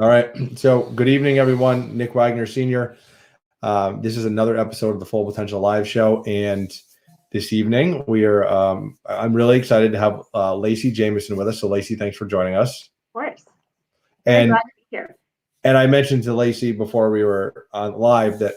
All right. So good evening, everyone. Nick Wagner, Sr. This is another episode of the Full Potential Live Show. And this evening, I'm really excited to have Lacey Jamison with us. So Lacey, thanks for joining us. Of course. Very glad to be here. And I mentioned to Lacey before we were on live that,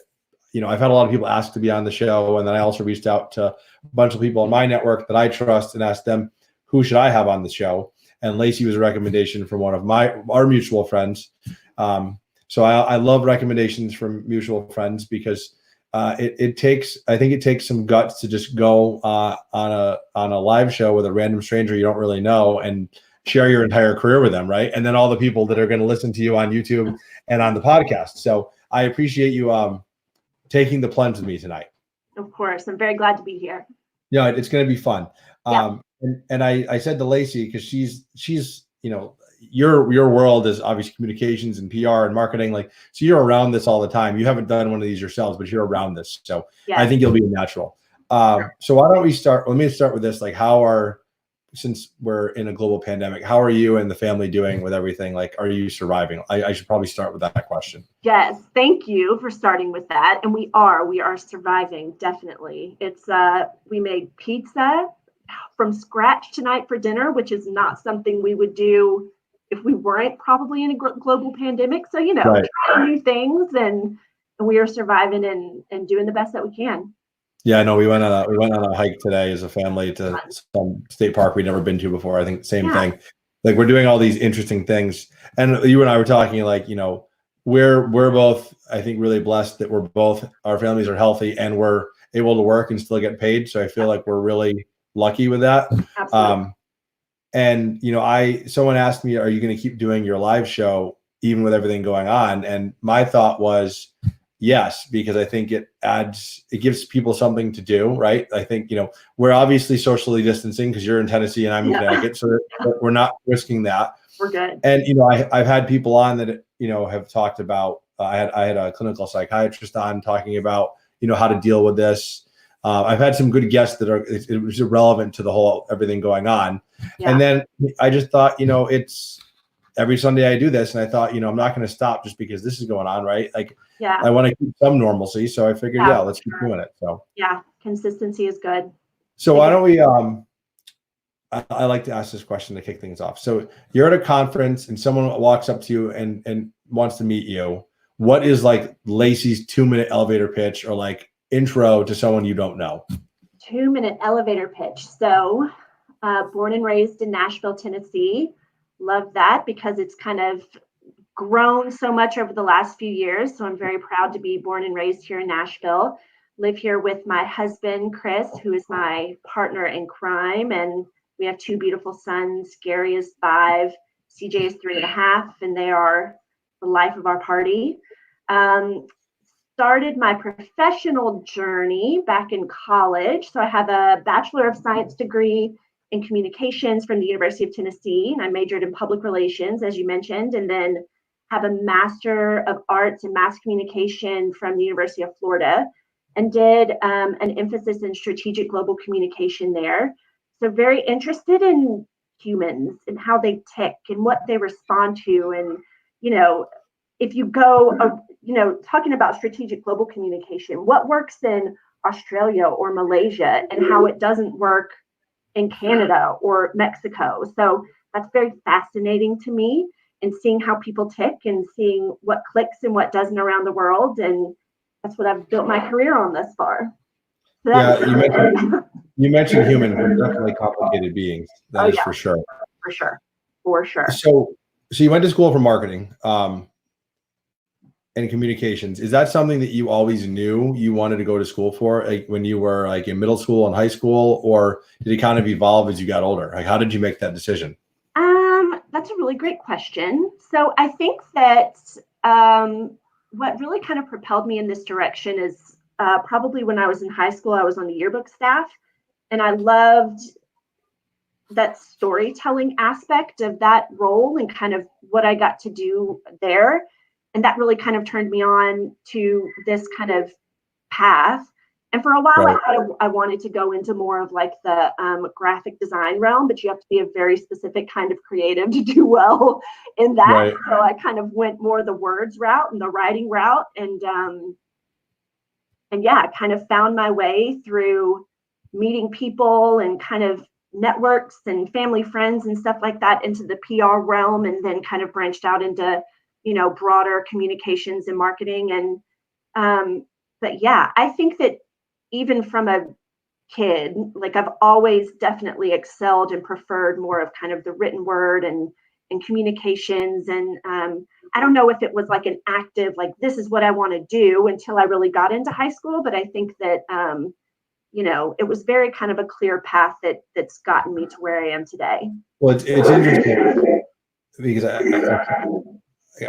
I've had a lot of people ask to be on the show. And then I also reached out to a bunch of people in my network that I trust and asked them, who should I have on the show? And Lacey was a recommendation from one of our mutual friends. So I love recommendations from mutual friends because I think it takes some guts to just go on a live show with a random stranger you don't really know and share your entire career with them, right? And then all the people that are going to listen to you on YouTube and on the podcast. So I appreciate you taking the plunge with me tonight. Of course, I'm very glad to be here. Yeah, it's going to be fun. Yeah. And I said to Lacey, because she's your world is obviously communications and PR and marketing, so you're around this all the time. You haven't done one of these yourselves, but you're around this, so yeah. I think you'll be a natural. So why don't we start? Let me start with this. Since we're in a global pandemic, how are you and the family doing with everything? Are you surviving? I should probably start with that question. Yes, thank you for starting with that. And we are surviving, definitely. It's we made pizza from scratch tonight for dinner, which is not something we would do if we weren't probably in a global pandemic. So, right. Trying new things and we are surviving and doing the best that we can. Yeah, no, we went on a hike today as a family to some state park we'd never been to before. I think same thing. We're doing all these interesting things. And you and I were talking we're both, I think, really blessed that our families are healthy and we're able to work and still get paid. So I feel like we're really lucky with that. Absolutely. And someone asked me, are you going to keep doing your live show even with everything going on? And my thought was yes, because I think it gives people something to do, right? I think, we're obviously socially distancing because you're in Tennessee and I'm in Connecticut, so we're not risking that. We're good. And, I've had people on that, have talked about, I had a clinical psychiatrist on talking about, how to deal with this. I've had some good guests that it was irrelevant to the whole everything going on. Yeah. And then I just thought, it's every Sunday I do this, and I thought, I'm not going to stop just because this is going on, right? I want to keep some normalcy, so I figured, let's keep doing it. So consistency is good. So why don't we? I like to ask this question to kick things off. So you're at a conference, and someone walks up to you and wants to meet you. What is Lacey's 2-minute elevator pitch or intro to someone you don't know? 2-minute elevator pitch. So born and raised in Nashville, Tennessee. Love that because it's kind of grown so much over the last few years. So I'm very proud to be born and raised here in Nashville. Live here with my husband, Chris, who is my partner in crime. And we have 2 beautiful sons. Gary is 5, CJ is 3.5, and they are the life of our party. Started my professional journey back in college. So I have a Bachelor of Science degree in communications from the University of Tennessee. And I majored in public relations, as you mentioned, and then have a Master of Arts in Mass Communication from the University of Florida, and did an emphasis in strategic global communication there. So very interested in humans and how they tick and what they respond to. And, if you go, talking about strategic global communication, what works in Australia or Malaysia and how it doesn't work in Canada or Mexico. So that's very fascinating to me, and seeing how people tick and seeing what clicks and what doesn't around the world. And that's what I've built my career on thus far. So you mentioned humans, they're definitely complicated beings. That is for sure. For sure. So you went to school for marketing and communications. Is that something that you always knew you wanted to go to school for, when you were in middle school and high school, or did it kind of evolve as you got older? How did you make that decision? That's a really great question. So I think that what really kind of propelled me in this direction is probably when I was in high school, I was on the yearbook staff, and I loved that storytelling aspect of that role and kind of what I got to do there. And that really kind of turned me on to this kind of path. And for a while, Right. I wanted to go into more of like the graphic design realm, but you have to be a very specific kind of creative to do well in that. Right. So I kind of went more the words route and the writing route, and yeah, I kind of found my way through meeting people and kind of networks and family friends and stuff like that into the PR realm, and then kind of branched out into, broader communications and marketing. And but yeah, I think that even from a kid, like I've always definitely excelled and preferred more of kind of the written word and communications. And I don't know if it was like an active, like this is what I want to do until I really got into high school. But I think that, it was very kind of a clear path that's gotten me to where I am today. Well, it's interesting because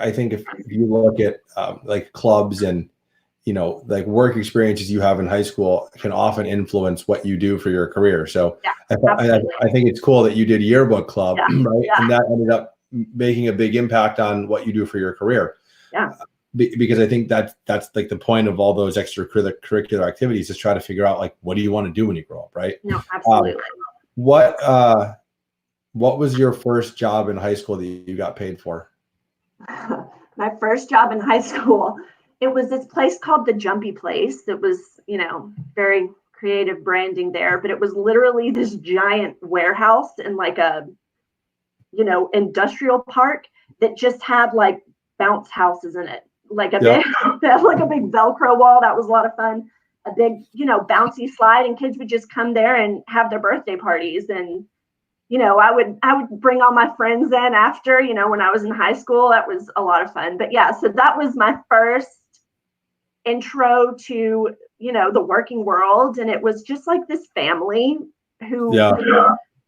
I think if you look at like clubs and like work experiences you have in high school can often influence what you do for your career. So Yeah, I think it's cool that you did yearbook club, Yeah, right? yeah. And that ended up making a big impact on what you do for your career. Yeah. Because I think that's like the point of all those extracurricular activities is try to figure out like, what do you want to do when you grow up, right? No, absolutely. What was your first job in high school that you got paid for? My first job in high school, it was this place called the Jumpy Place. That was, very creative branding there, but it was literally this giant warehouse in like a, industrial park that just had like bounce houses in it, like a Yeah. big, like a big Velcro wall. That was a lot of fun. A big, bouncy slide, and kids would just come there and have their birthday parties. And I would bring all my friends in after, when I was in high school. That was a lot of fun. But yeah, so that was my first intro to, the working world. And it was just like this family who, Yeah.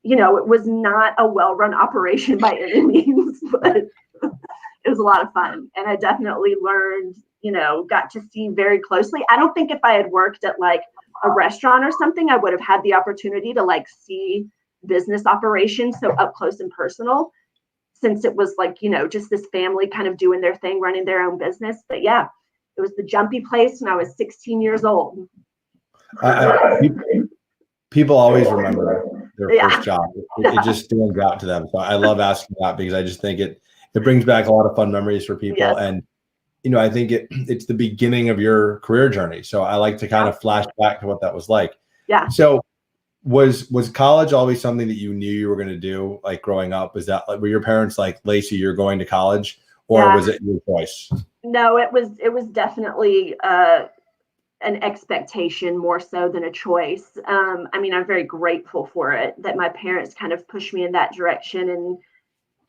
it was not a well-run operation by any means, but it was a lot of fun. And I definitely learned, got to see very closely. I don't think if I had worked at like a restaurant or something, I would have had the opportunity to like see business operations so up close and personal, since it was like, just this family kind of doing their thing, running their own business. But yeah, it was the Jumpy Place when I was 16 years old. People always remember their Yeah. first job. It just stands out to them. So I love asking that because I just think it brings back a lot of fun memories for people. Yes. And I think it's the beginning of your career journey. So I like to kind of flash back to what that was like. Yeah. So was college always something that you knew you were going to do, like growing up? Was that like, were your parents like, Lacey, you're going to college, or was it your choice? No, it was definitely an expectation more so than a choice. I mean, I'm very grateful for it that my parents kind of pushed me in that direction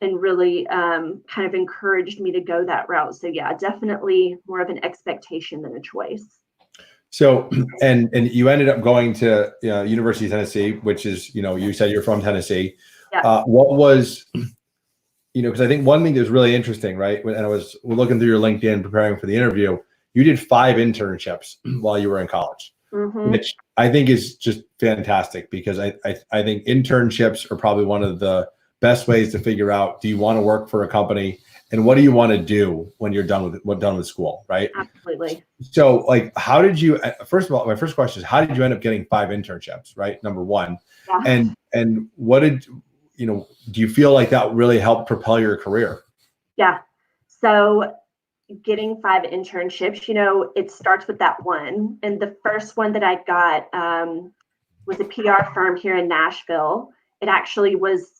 and really kind of encouraged me to go that route. So yeah, definitely more of an expectation than a choice. So, and you ended up going to University of Tennessee, which is, you said you're from Tennessee. Yeah. What was, because I think one thing that was really interesting, right? And I was looking through your LinkedIn preparing for the interview, you did 5 internships while you were in college, which I think is just fantastic, because I think internships are probably one of the best ways to figure out, do you want to work for a company, and what do you want to do when you're done with school, right? Absolutely. So like, how did you, first of all, my first question is, how did you end up getting 5 internships, right? Number one. Yeah. And what did, do you feel like that really helped propel your career? Yeah. So getting 5 internships, it starts with that one. And the first one that I got was a PR firm here in Nashville. It actually was,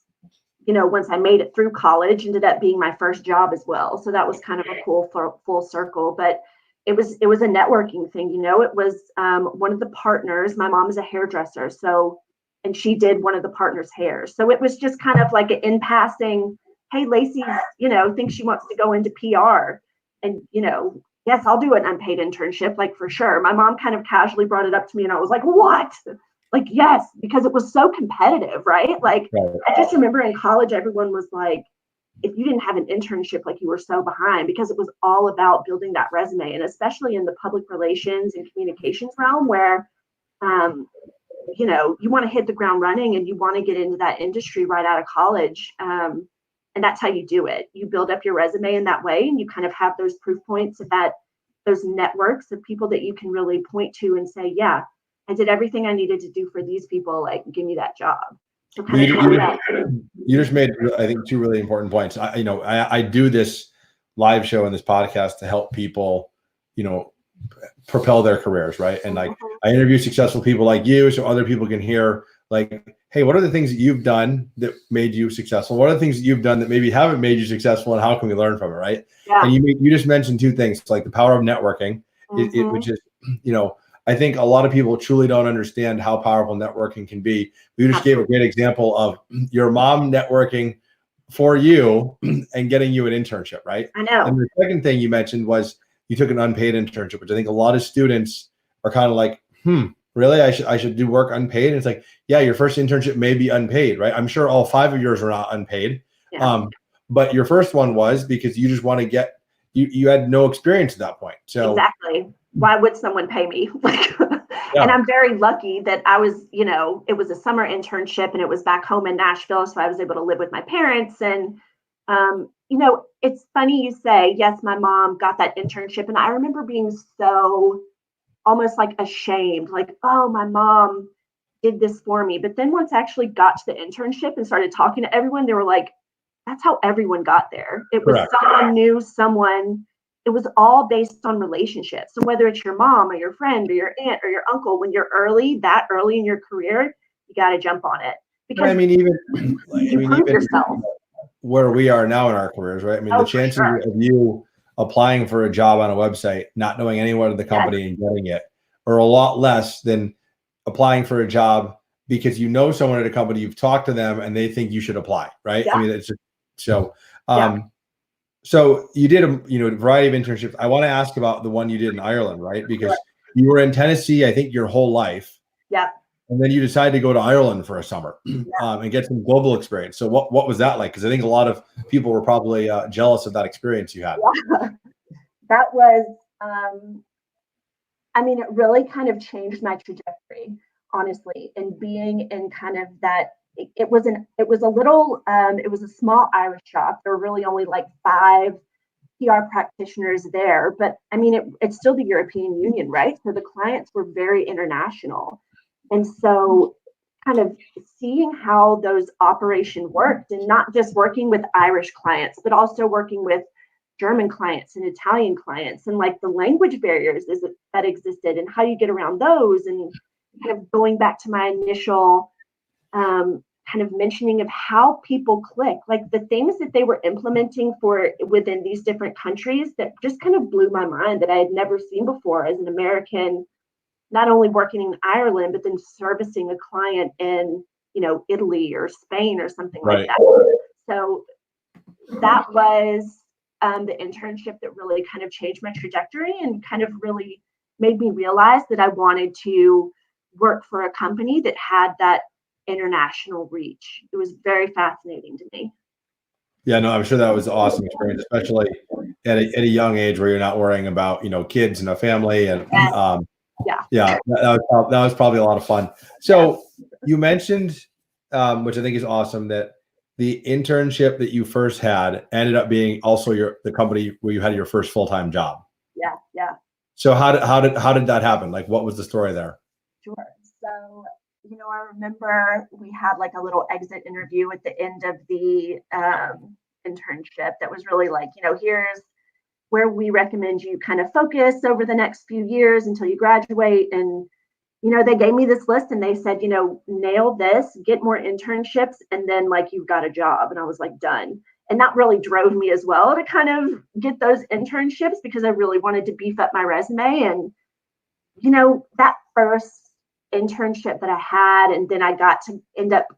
once I made it through college, ended up being my first job as well. So that was kind of a cool full circle. But it was a networking thing. It was one of the partners. My mom is a hairdresser, and she did one of the partners' hair. So it was just kind of like an in passing, hey, Lacey, thinks she wants to go into PR. And, yes, I'll do an unpaid internship, like for sure. My mom kind of casually brought it up to me, and I was like, what? Like, yes, because it was so competitive, right? Like, Right. I just remember in college, everyone was like, if you didn't have an internship, like you were so behind, because it was all about building that resume. And especially in the public relations and communications realm, where, you want to hit the ground running and you want to get into that industry right out of college. And that's how you do it. You build up your resume in that way, and you kind of have those proof points of those networks of people that you can really point to and say, yeah, I did everything I needed to do for these people, like give me that job. So You, kind you, of you just made, I think, two really important points. I do this live show and this podcast to help people, propel their careers, right? And like I interview successful people like you, so other people can hear like, hey, what are the things that you've done that made you successful? What are the things that you've done that maybe haven't made you successful, and how can we learn from it, right? Yeah. And you just mentioned two things, like the power of networking, which is, I think a lot of people truly don't understand how powerful networking can be. You just gave a great example of your mom networking for you and getting you an internship, right? I know. And the second thing you mentioned was you took an unpaid internship, which I think a lot of students are kind of like, really? I should do work unpaid? And it's like, yeah, your first internship may be unpaid, right? I'm sure all 5 of yours are not unpaid. Yeah. But your first one was because you just want to get, you had no experience at that point. So exactly. Why would someone pay me? Like, Yeah. And I'm very lucky that I was, it was a summer internship and it was back home in Nashville. So I was able to live with my parents. And, it's funny you say, yes, my mom got that internship. And I remember being so almost like ashamed, like, oh, my mom did this for me. But then once I actually got to the internship and started talking to everyone, they were like, that's how everyone got there. It was Correct. someone knew someone. It was all based on relationships. So whether it's your mom or your friend or your aunt or your uncle, when you're that early in your career, you got to jump on it because you prove yourself. Where we are now in our careers, right? I mean, the chances of you applying for a job on a website, not knowing anyone in the company and getting it, are a lot less than applying for a job because you know someone at a company, you've talked to them, and they think you should apply, right? Yeah. I mean, it's just so. So you did a variety of internships. I want to ask about the one you did in Ireland, right? Because you were in Tennessee, I think, your whole life. Yeah. And then you decided to go to Ireland for a summer and get some global experience. So what was that like? Because I think a lot of people were probably jealous of that experience you had. Yeah. That was, it really kind of changed my trajectory, honestly, and being in kind of that. It was a small Irish shop. There were really only like 5 PR practitioners there, but it's still the European Union, right? So the clients were very international. And so kind of seeing how those operations worked and not just working with Irish clients, but also working with German clients and Italian clients and like the language barriers that existed and how you get around those, and kind of going back to my initial kind of mentioning of how people click, like the things that they were implementing for within these different countries that just kind of blew my mind, that I had never seen before as an American, not only working in Ireland, but then servicing a client in, Italy or Spain or something like that. So that was the internship that really kind of changed my trajectory and kind of really made me realize that I wanted to work for a company that had that international reach. It was very fascinating to me. Yeah, no, I'm sure that was an awesome experience, especially at a young age where you're not worrying about, kids and a family. And that was probably a lot of fun. So you mentioned, which I think is awesome, that the internship that you first had ended up being also the company where you had your first full-time job. Yeah. So how did that happen? Like, what was the story there? Sure. So, I remember we had like a little exit interview at the end of the internship that was really like, here's where we recommend you kind of focus over the next few years until you graduate. And, they gave me this list and they said, nail this, get more internships, and then like you've got a job. And I was like, done. And that really drove me as well to kind of get those internships because I really wanted to beef up my resume. And, that first internship that I had, and then I got to end up,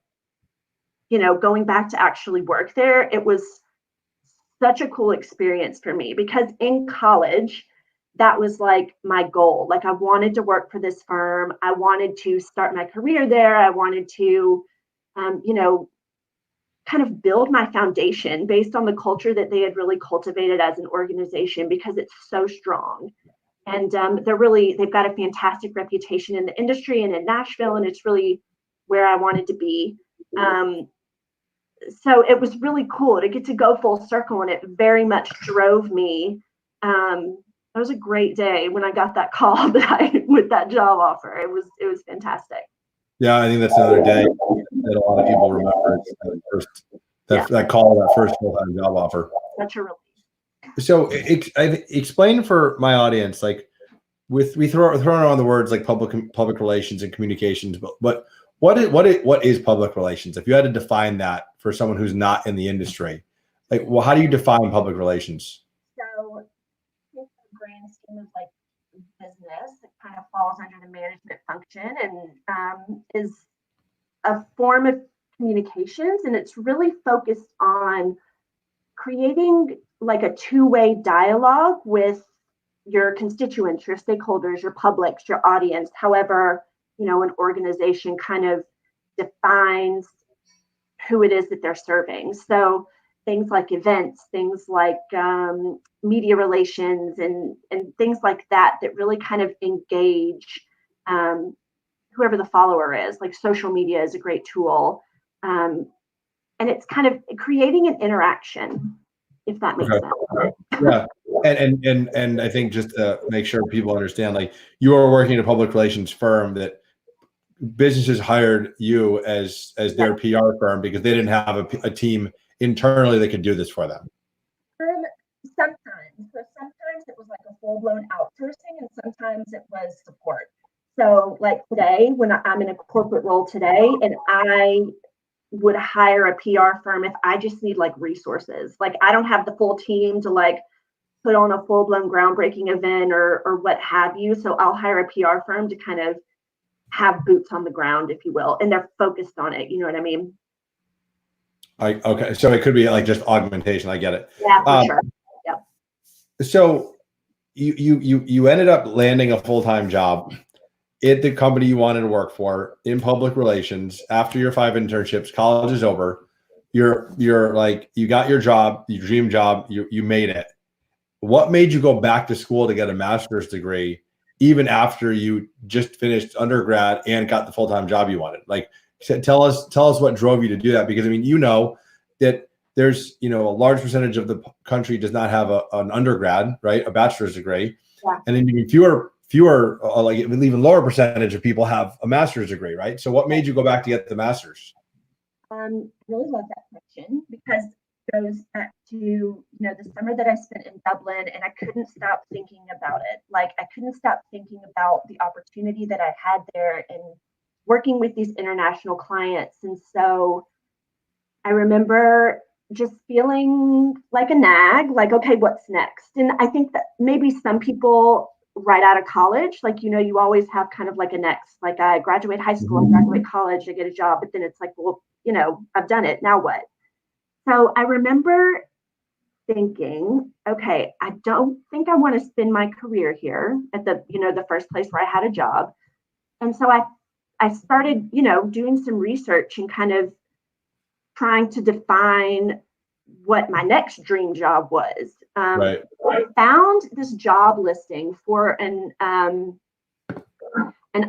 going back to actually work there. It was such a cool experience for me because in college, that was like my goal. Like I wanted to work for this firm. I wanted to start my career there. I wanted to, kind of build my foundation based on the culture that they had really cultivated as an organization because it's so strong. And they've got a fantastic reputation in the industry and in Nashville, and it's really where I wanted to be. So it was really cool to get to go full circle, and it very much drove me That was a great day when I got that call with that job offer. It was fantastic. Yeah, I think that's another day that a lot of people remember. That call, that first full-time job offer. Such a relief. So explain for my audience, like we throw around the words like public relations and communications, but what is public relations? If you had to define that for someone who's not in the industry, like, well, how do you define public relations? So, in the grand scheme of like business, it kind of falls under the management function and is a form of communications, and it's really focused on creating like a two-way dialogue with your constituents, your stakeholders, your publics, your audience, however, an organization kind of defines who it is that they're serving. So things like events, things like media relations and things like that really kind of engage whoever the follower is. Like social media is a great tool. And it's kind of creating an interaction, if that makes sense. Yeah. And I think just to make sure people understand, like, you are working at a public relations firm that businesses hired you as their PR firm because they didn't have a team internally that could do this for them. Sometimes. So sometimes it was like a full-blown outsourcing, and sometimes it was support. So like today, when I'm in a corporate role today, and I would hire a PR firm if I just need like resources. Like I don't have the full team to like put on a full-blown groundbreaking event or what have you. So I'll hire a PR firm to kind of have boots on the ground, if you will, and they're focused on it. You know what I mean? Okay, so it could be like just augmentation. I get it. Yeah, for sure. Yep. So you ended up landing a full-time job at the company you wanted to work for in public relations. After your 5 internships, college is over. You're like, you got your job, your dream job. You made it. What made you go back to school to get a master's degree, even after you just finished undergrad and got the full-time job you wanted? Like, tell us what drove you to do that, because I mean, that there's a large percentage of the country does not have an undergrad, right, a bachelor's degree, yeah. And then even fewer like an even lower percentage of people have a master's degree, right? So what made you go back to get the master's? Really love that question, because it goes back to the summer that I spent in Dublin, and I couldn't stop thinking about it. Like I couldn't stop thinking about the opportunity that I had there and working with these international clients. And so I remember just feeling like a nag, like, okay, what's next? And I think that maybe some people right out of college, like, you always have kind of like a next, like I graduate high school, I graduate college, I get a job, but then it's like, well, I've done it, now what? So I remember thinking, okay, I don't think I want to spend my career here at the first place where I had a job. And so I started, doing some research and kind of trying to define what my next dream job was. Right. I found this job listing for an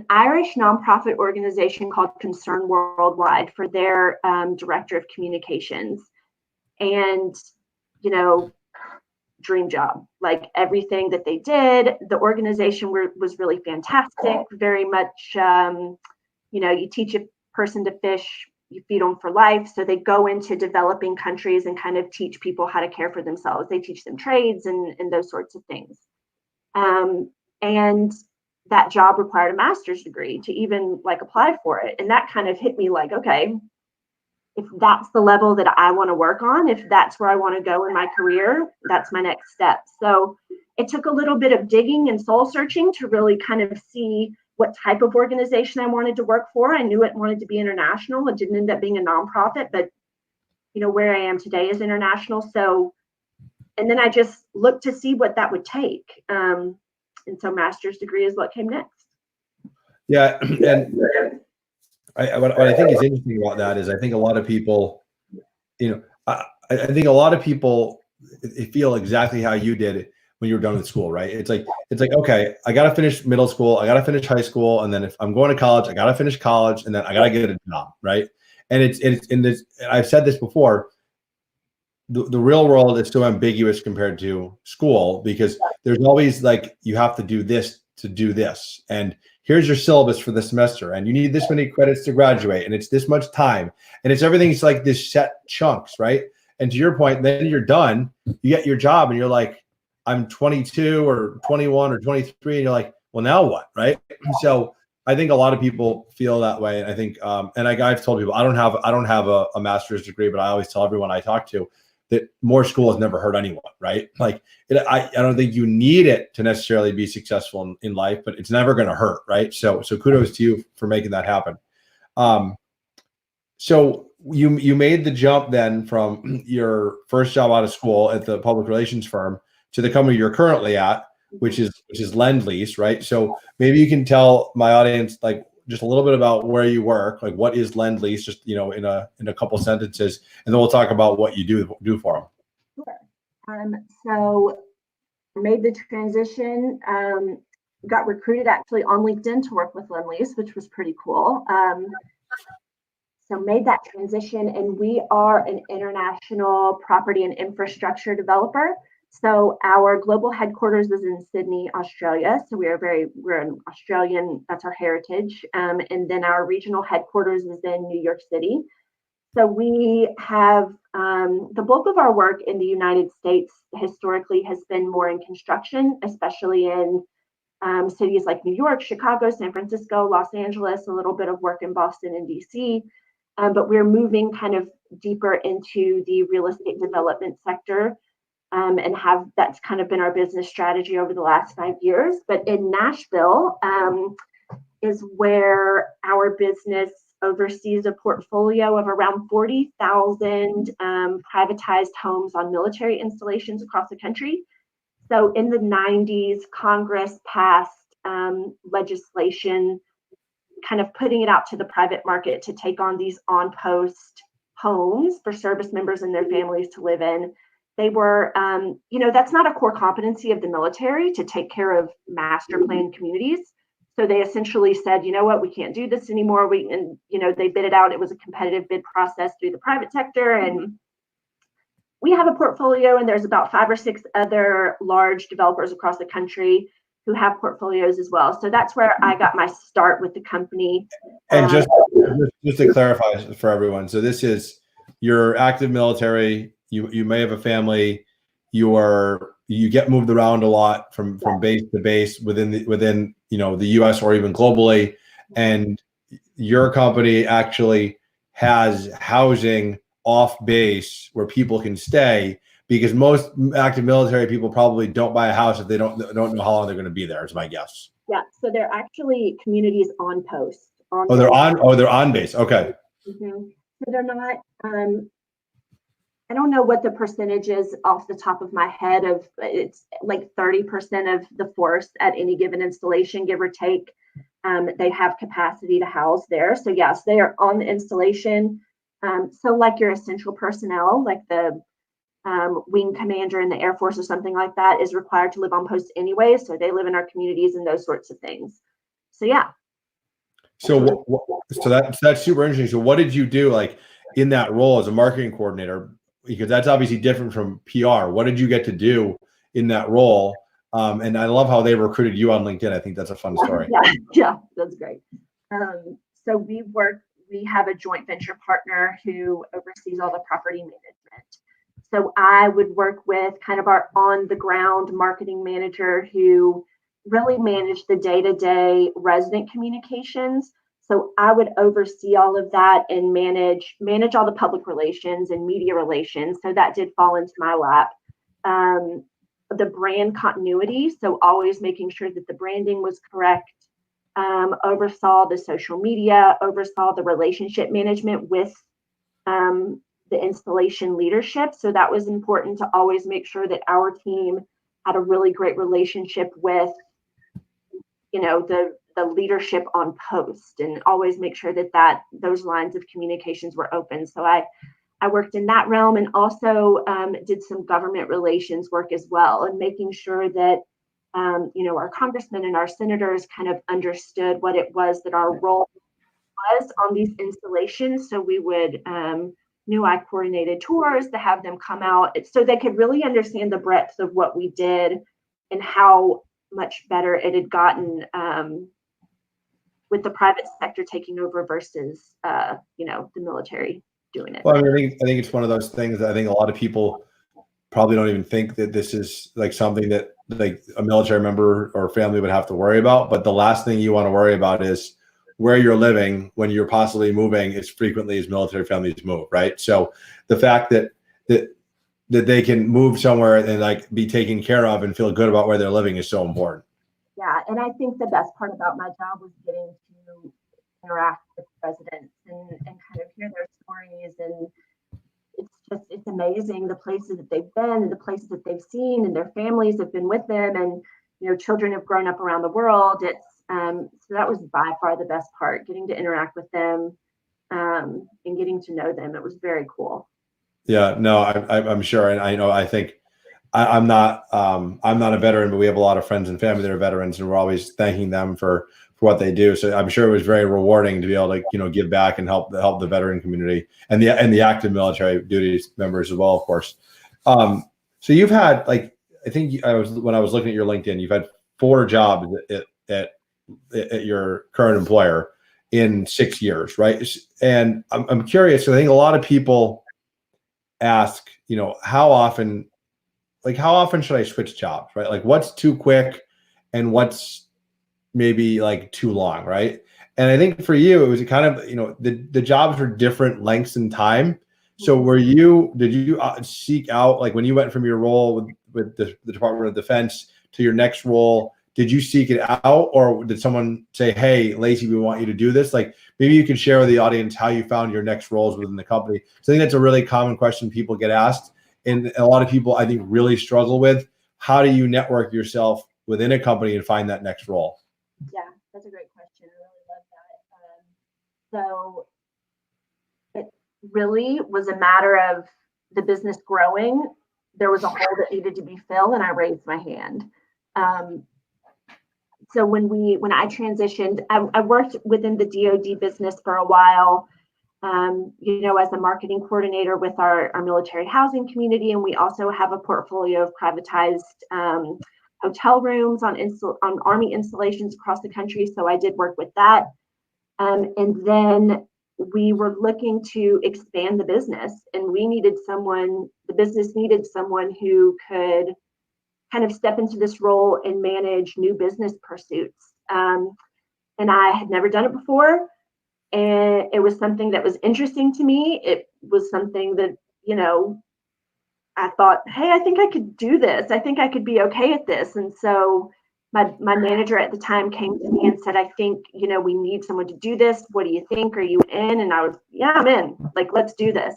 Irish nonprofit organization called Concern Worldwide for their director of communications. And, dream job, like everything that they did. The organization was really fantastic, very much, you teach a person to fish, you feed them for life. So they go into developing countries and kind of teach people how to care for themselves. They teach them trades and those sorts of things. And that job required a master's degree to even like apply for it. And that kind of hit me like, okay, if that's the level that I want to work on, if that's where I want to go in my career, that's my next step. So it took a little bit of digging and soul searching to really kind of see what type of organization I wanted to work for. I knew it wanted to be international. It didn't end up being a nonprofit, but where I am today is international. So, and then I just looked to see what that would take. And so master's degree is what came next. Yeah. And what I think is interesting about that is I think a lot of people, I think a lot of people feel exactly how you did when you were done with school, right? It's like, okay, I got to finish middle school, I got to finish high school, and then if I'm going to college, I got to finish college, and then I got to get a job, right? And it's in this. I've said this before. the real world is so ambiguous compared to school, because there's always like, you have to do this to do this. And here's your syllabus for the semester. And you need this many credits to graduate. And it's this much time. And it's everything's like this set chunks, right? And to your point, then you're done, you get your job and you're like, I'm 22 or 21 or 23. And you're like, well, now what? Right. So I think a lot of people feel that way. And I think, and I've told people, I don't have a master's degree, but I always tell everyone I talk to that more school has never hurt anyone, right? Like, I don't think you need it to necessarily be successful in life, but it's never going to hurt, right? So kudos to you for making that happen. So you made the jump then from your first job out of school at the public relations firm to the company you're currently at, which is Lendlease, right? So maybe you can tell my audience like just a little bit about where you work, like what is Lendlease, just in a couple sentences, and then we'll talk about what you do for them. Sure. So I made the transition. Got recruited actually on LinkedIn to work with Lendlease, which was pretty cool. So made that transition, and we are an international property and infrastructure developer. So our global headquarters is in Sydney, Australia. So we're an Australian, that's our heritage. And then our regional headquarters is in New York City. So we have the bulk of our work in the United States historically has been more in construction, especially in cities like New York, Chicago, San Francisco, Los Angeles, a little bit of work in Boston and DC. But we're moving kind of deeper into the real estate development sector. And that's kind of been our business strategy over the last 5 years. But in Nashville is where our business oversees a portfolio of around 40,000 privatized homes on military installations across the country. So in the 90s, Congress passed legislation kind of putting it out to the private market to take on these on-post homes for service members and their families to live in. They were, that's not a core competency of the military to take care of master planned communities. So they essentially said, you know what, we can't do this anymore. They bid it out. It was a competitive bid process through the private sector. And we have a portfolio, and there's about 5 or 6 other large developers across the country who have portfolios as well. So that's where I got my start with the company. And just to clarify for everyone, so this is your active military. You may have a family. You get moved around a lot from base to base within the U.S. or even globally, and your company actually has housing off base where people can stay, because most active military people probably don't buy a house if they don't know how long they're going to be there, is my guess. Yeah, so they're actually communities on post. They're on base. Okay. Mm-hmm. So they're not. I don't know what the percentage is off the top of my head. It's like 30% of the force at any given installation, give or take. They have capacity to house there. So yes, they are on the installation. So like your essential personnel, like the wing commander in the Air Force or something like that, is required to live on post anyway. So they live in our communities and those sorts of things. So yeah. So that's super interesting. So what did you do like in that role as a marketing coordinator? Because that's obviously different from PR. What did you get to do in that role? And I love how they recruited you on LinkedIn. I think that's a fun story. Yeah, that's great. So we have a joint venture partner who oversees all the property management. So I would work with kind of our on the ground marketing manager who really managed the day-to-day resident communications. So I would oversee all of that and manage all the public relations and media relations. So that did fall into my lap. The brand continuity, so always making sure that the branding was correct. Oversaw the social media, oversaw the relationship management with the installation leadership. So that was important to always make sure that our team had a really great relationship with, the leadership on post, and always make sure that those lines of communications were open. So I worked in that realm, and also did some government relations work as well, and making sure that our congressmen and our senators kind of understood what it was that our role was on these installations. So we would I coordinated tours to have them come out so they could really understand the breadth of what we did and how much better it had gotten with the private sector taking over versus, the military doing it. Well, I think it's one of those things that I think a lot of people probably don't even think that this is like something that like a military member or family would have to worry about. But the last thing you want to worry about is where you're living when you're possibly moving as frequently as military families move, right? So the fact that they can move somewhere and like be taken care of and feel good about where they're living is so important. Yeah, and I think the best part about my job was getting to interact with residents and kind of hear their stories. And it's amazing the places that they've been and the places that they've seen, and their families have been with them, and children have grown up around the world. It's so that was by far the best part, getting to interact with them and getting to know them. It was very cool. Yeah, no, I'm sure, and I think I'm not a veteran, but we have a lot of friends and family that are veterans, and we're always thanking them for what they do. So I'm sure it was very rewarding to be able to give back and help the veteran community and the active military duties members as well, of course. So you've had I think when I was looking at your LinkedIn, you've had 4 jobs at your current employer in 6 years, right? And I'm curious. So I think a lot of people ask, how often should I switch jobs, right? Like what's too quick and what's maybe like too long, right? And I think for you, it was kind of, the jobs were different lengths in time. So did you seek out, like when you went from your role with the Department of Defense to your next role, did you seek it out, or did someone say, hey, Lacey, we want you to do this? Like maybe you can share with the audience how you found your next roles within the company. So I think that's a really common question people get asked. And a lot of people, I think, really struggle with, how do you network yourself within a company and find that next role? Yeah, that's a great question. I really love that. So it really was a matter of the business growing. There was a hole that needed to be filled, and I raised my hand. So when I transitioned, I worked within the DoD business for a while, as a marketing coordinator with our military housing community, and we also have a portfolio of privatized hotel rooms on Army installations across the country. So I did work with that, and then we were looking to expand the business, and the business needed someone who could kind of step into this role and manage new business pursuits. And I had never done it before. And it was something that was interesting to me. It was something that, I thought, hey, I think I could do this. I think I could be okay at this. And so my manager at the time came to me and said, I think, we need someone to do this. What do you think? Are you in? And I was, yeah, I'm in. Like, let's do this.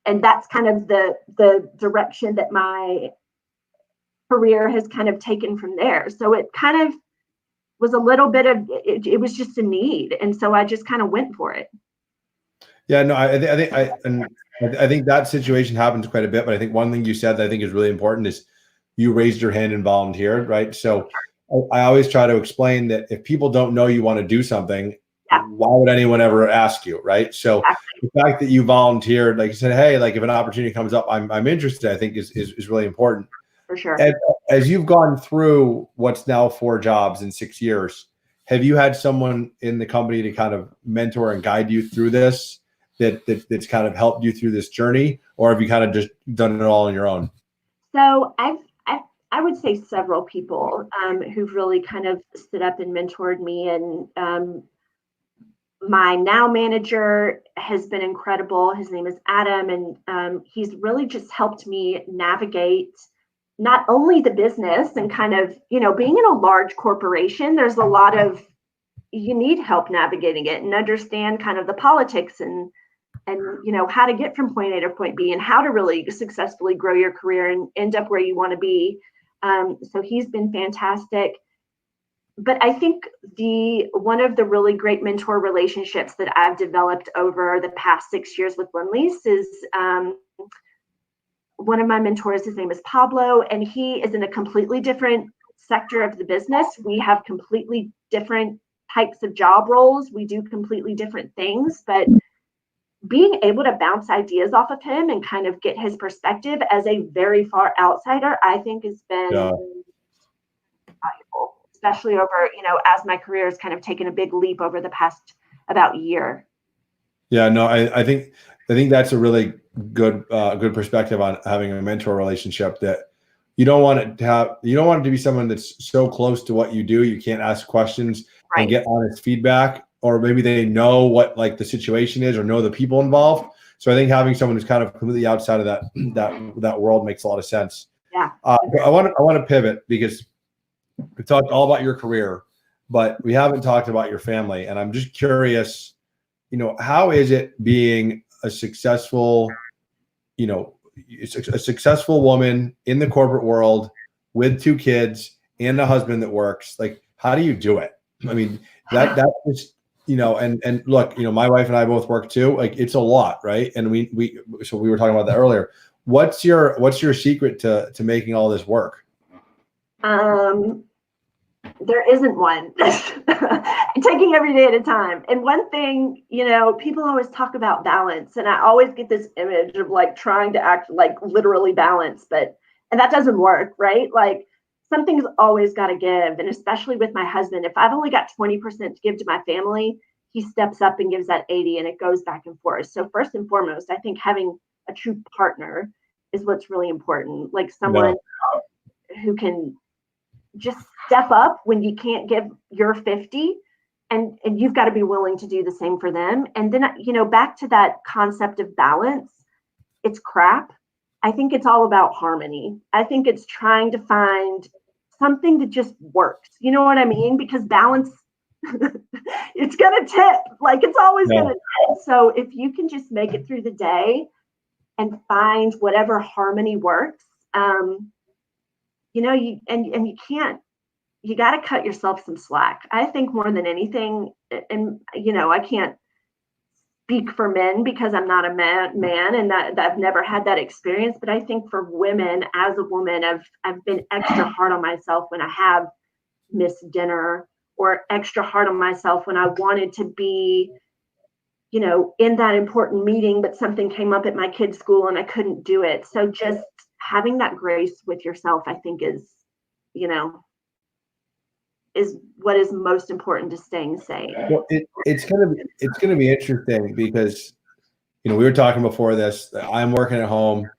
And that's kind of the direction that my career has kind of taken from there. So it kind of was a little bit of it was just a need, and so I just kind of went for it. Yeah, no, I think that situation happens quite a bit. But I think one thing you said that I think is really important is you raised your hand and volunteered, right? So I always try to explain that if people don't know you want to do something, why would anyone ever ask you, right? So the fact that you volunteered, like you said, hey, like if an opportunity comes up, I'm interested, I think is really important. For sure. As you've gone through what's now 4 jobs in 6 years, have you had someone in the company to kind of mentor and guide you through this that's kind of helped you through this journey, or have you kind of just done it all on your own? So I would say several people who've really kind of stood up and mentored me, and my now manager has been incredible. His name is Adam, and he's really just helped me navigate not only the business and kind of, being in a large corporation, there's a lot of, you need help navigating it and understand kind of the politics and how to get from point A to point B and how to really successfully grow your career and end up where you want to be. So he's been fantastic. But I think one of the really great mentor relationships that I've developed over the past 6 years with Lendlease is one of my mentors. His name is Pablo, and he is in a completely different sector of the business. We have completely different types of job roles. We do completely different things, but being able to bounce ideas off of him and kind of get his perspective as a very far outsider, I think has been valuable, especially over, as my career has kind of taken a big leap over the past about year. Yeah, no, I think that's a really good perspective on having a mentor relationship, that you don't want it to be someone that's so close to what you do you can't ask questions and get honest feedback, or maybe they know what like the situation is or know the people involved. So I think having someone who's kind of completely outside of that world makes a lot of sense. Yeah. I want to pivot, because we talked all about your career, but we haven't talked about your family, and I'm just curious, how is it being a successful, a successful woman in the corporate world with 2 kids and a husband that works? Like, how do you do it? I mean, that is, and look, my wife and I both work too. Like, it's a lot, right? And so we were talking about that earlier. What's your secret to making all this work? There isn't one. Taking every day at a time. And one thing, people always talk about balance, and I always get this image of like trying to act like literally balance, and that doesn't work, right? Like, something's always got to give. And especially with my husband, if I've only got 20% to give to my family, he steps up and gives that 80, and it goes back and forth. So first and foremost, I think having a true partner is what's really important. Like someone who can just step up when you can't give your 50, and you've got to be willing to do the same for them. And then, back to that concept of balance, it's crap. I think it's all about harmony. I think it's trying to find something that just works. You know what I mean? Because balance, it's going to tip. Like, it's always going to tip. So if you can just make it through the day and find whatever harmony works, you got to cut yourself some slack. I think more than anything, and I can't speak for men because I'm not a man and that I've never had that experience, but I think for women, as a woman, I've been extra hard on myself when I have missed dinner, or extra hard on myself when I wanted to be, in that important meeting, but something came up at my kid's school and I couldn't do it. So just having that grace with yourself, I think is what is most important to staying sane. Well, it's gonna be interesting, because we were talking before this. I'm working at home,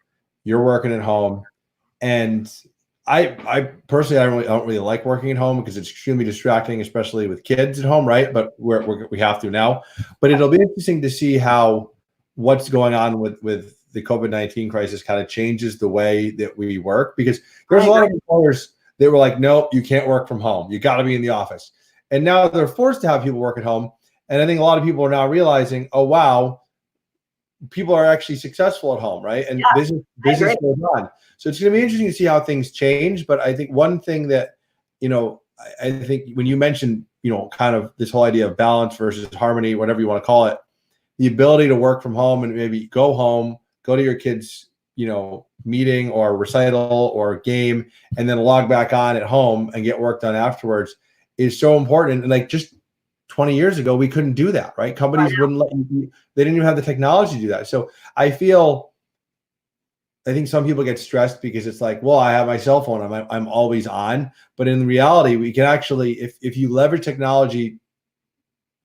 you're working at home, and I personally I don't really like working at home because it's extremely distracting, especially with kids at home, right? But we have to now. But it'll be interesting to see how what's going on with the COVID-19 crisis kind of changes the way that we work, because there's a lot of employers that were like, no, you can't work from home. You got to be in the office. And now they're forced to have people work at home. And I think a lot of people are now realizing, oh, wow, people are actually successful at home, right? And business goes on. So it's going to be interesting to see how things change. But I think one thing that, I think when you mentioned, kind of this whole idea of balance versus harmony, whatever you want to call it, the ability to work from home and maybe go home, go to your kids' meeting or recital or game, and then log back on at home and get work done afterwards is so important. And like, just 20 years ago, we couldn't do that, right? Companies wouldn't let you, they didn't even have the technology to do that. So I think some people get stressed because it's like, well, I have my cell phone, I'm always on. But in reality, we can actually, if you leverage technology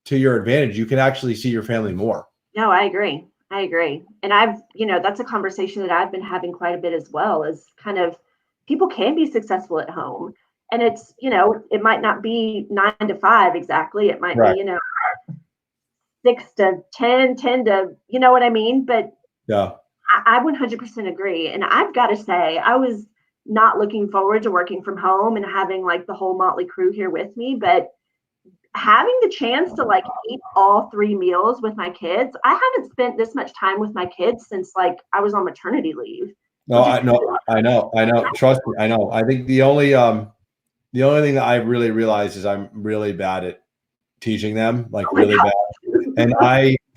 to your advantage, you can actually see your family more. No, I agree. And that's a conversation that I've been having quite a bit as well, is kind of people can be successful at home. And it's, it might not be 9 to 5 exactly. It might be, 6 to 10 to, you know what I mean? But yeah, I 100% agree. And I've got to say, I was not looking forward to working from home and having like the whole motley crew here with me, but having the chance to like eat all 3 meals with my kids. I haven't spent this much time with my kids since like I was on maternity leave. No, I know. Trust me, I know. I think the only thing that I really realized is I'm really bad at teaching them, like really bad.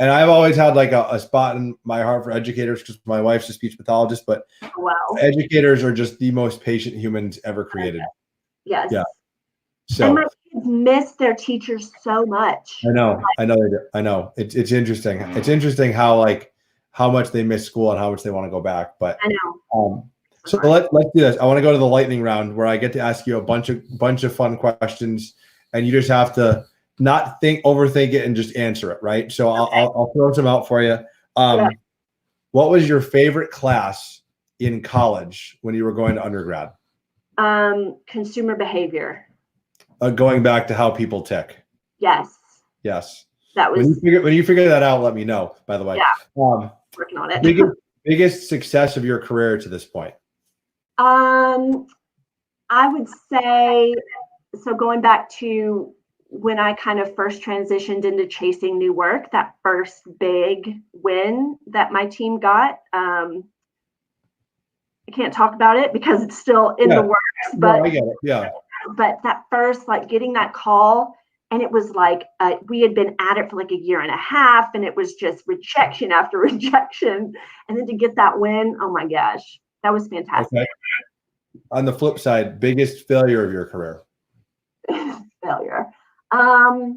And I've always had like a spot in my heart for educators because my wife's a speech pathologist, but educators are just the most patient humans ever created. Yes. Yeah. So and my kids kids miss their teachers so much. I know they do. I know it's interesting. It's interesting how much they miss school and how much they want to go back. But I know. so let's do this. I want to go to the lightning round where I get to ask you a bunch of fun questions, and you just have to not overthink it, and just answer it, right? So I'll throw some out for you. Yeah. What was your favorite class in college when you were going to undergrad? Consumer behavior. Going back to how people tick. Yes. That was when you figure that out, let me know, by the way. Yeah. Working on it. Biggest success of your career to this point? I would say, so going back to when I kind of first transitioned into chasing new work, that first big win that my team got, I can't talk about it because it's still in the works, but no, I get it. Yeah. But that first, like getting that call, and it was like, we had been at it for like a year and a half, and it was just rejection after rejection. And then to get that win, oh my gosh, that was fantastic. Okay. On the flip side, biggest failure of your career? Failure. I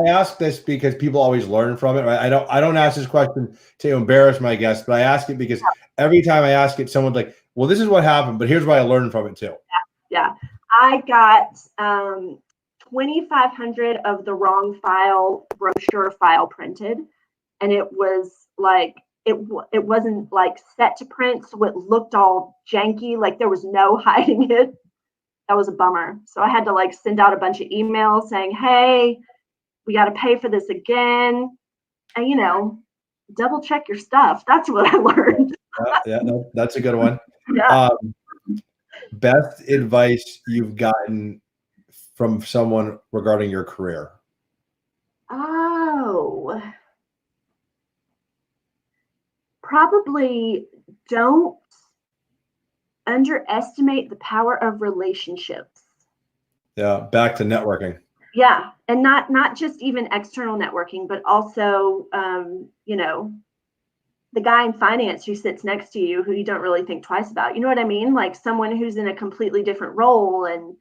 ask this because people always learn from it, right? I don't ask this question to embarrass my guests, but I ask it because every time I ask it, someone's like, well, this is what happened, but here's what I learned from it too. Yeah. I got 2,500 of the wrong brochure file printed. And it was like, it wasn't like set to print, so it looked all janky, like there was no hiding it. That was a bummer. So I had to like send out a bunch of emails saying, hey, we got to pay for this again. And, double check your stuff. That's what I learned. No, that's a good one. Yeah. Best advice you've gotten from someone regarding your career? Oh, probably don't underestimate the power of relationships. Yeah, back to networking. Yeah, and not just even external networking, but also, the guy in finance who sits next to you who you don't really think twice about. You know what I mean? Like someone who's in a completely different role, and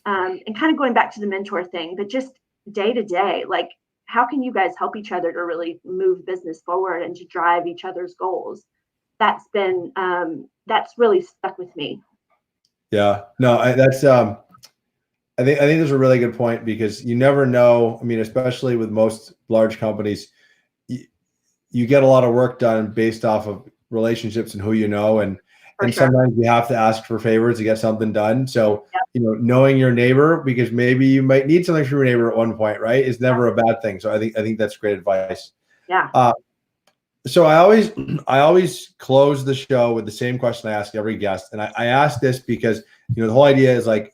kind of going back to the mentor thing, but just day to day, like how can you guys help each other to really move business forward and to drive each other's goals? That's been that's really stuck with me. Yeah, no, I think there's a really good point because you never know. I mean, especially with most large companies, you get a lot of work done based off of relationships and who you know, and sometimes you have to ask for favors to get something done. So, knowing your neighbor, because maybe you might need something from your neighbor at one point, right, is never a bad thing. So I think that's great advice. Yeah. So I always close the show with the same question I ask every guest. And I ask this because, the whole idea is like,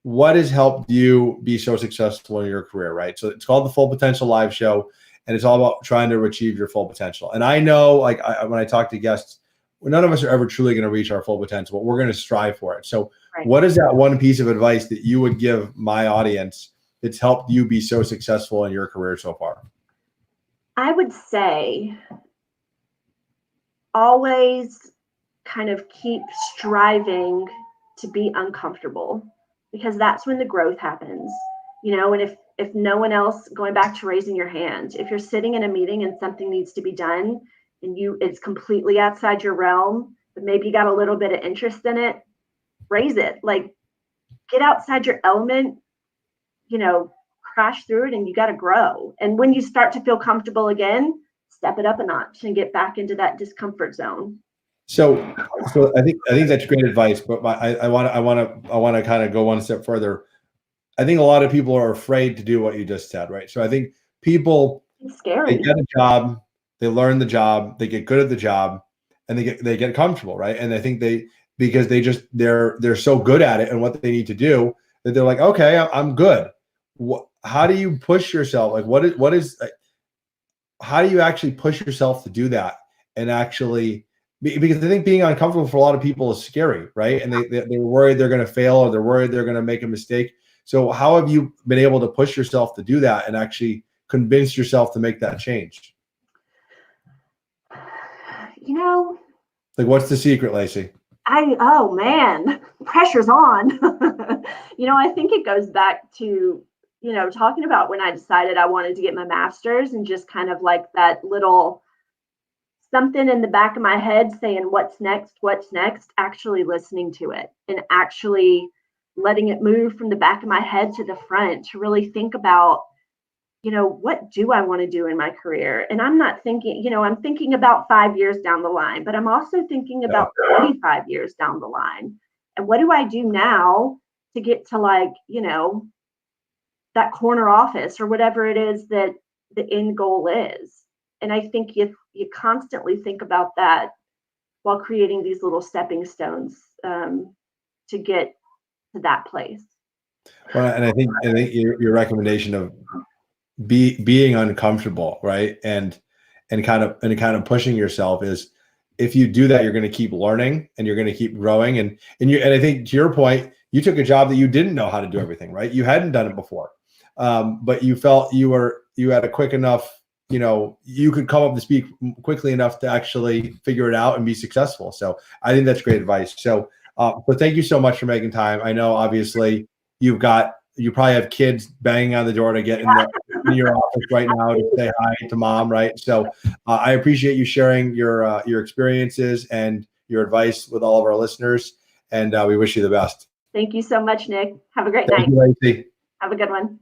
what has helped you be so successful in your career, right? So it's called the Full Potential Live Show, and it's all about trying to achieve your full potential. And I know, like, when I talk to guests, none of us are ever truly going to reach our full potential, but we're going to strive for it. So what is that one piece of advice that you would give my audience that's helped you be so successful in your career so far? I would say always kind of keep striving to be uncomfortable, because that's when the growth happens. And if no one else, going back to raising your hand, if you're sitting in a meeting and something needs to be done and it's completely outside your realm, but maybe you got a little bit of interest in it, raise it. Like, get outside your element, crash through it, and you got to grow. And when you start to feel comfortable again, step it up a notch and get back into that discomfort zone. So I think that's great advice, but I want to kind of go one step further. I think a lot of people are afraid to do what you just said, right? So I think people, it's scary. They get a job, they learn the job, they get good at the job, and they get comfortable, right? And I think because they're so good at it and what they need to do that they're like, okay, I'm good. How do you push yourself? Like, how do you actually push yourself to do that? And actually, because I think being uncomfortable for a lot of people is scary, right? And they're worried they're going to fail, or they're worried they're going to make a mistake. So how have you been able to push yourself to do that and actually convince yourself to make that change? Like, what's the secret, Lacey? Oh man, pressure's on. I think it goes back to, talking about when I decided I wanted to get my master's, and just kind of like that little something in the back of my head saying, what's next, actually listening to it and actually letting it move from the back of my head to the front to really think about, what do I want to do in my career? And I'm not thinking, I'm thinking about 5 years down the line, but I'm also thinking about 25 years down the line. And what do I do now to get to, like, that corner office or whatever it is that the end goal is? And I think you constantly think about that while creating these little stepping stones to get to that place. Well, and I think your recommendation of being uncomfortable, right, and kind of pushing yourself is, if you do that, you're going to keep learning and you're going to keep growing. And I think, to your point, you took a job that you didn't know how to do everything, right? You hadn't done it before, but you felt you had a quick enough, you could come up to speed quickly enough to actually figure it out and be successful. So I think that's great advice. So, but thank you so much for making time. I know, obviously, you probably have kids banging on the door to get in your office right now to say hi to mom, right? So I appreciate you sharing your experiences and your advice with all of our listeners, and we wish you the best. Thank you so much, Nick. Have a great Thank night. you, Lacey. Have a good one.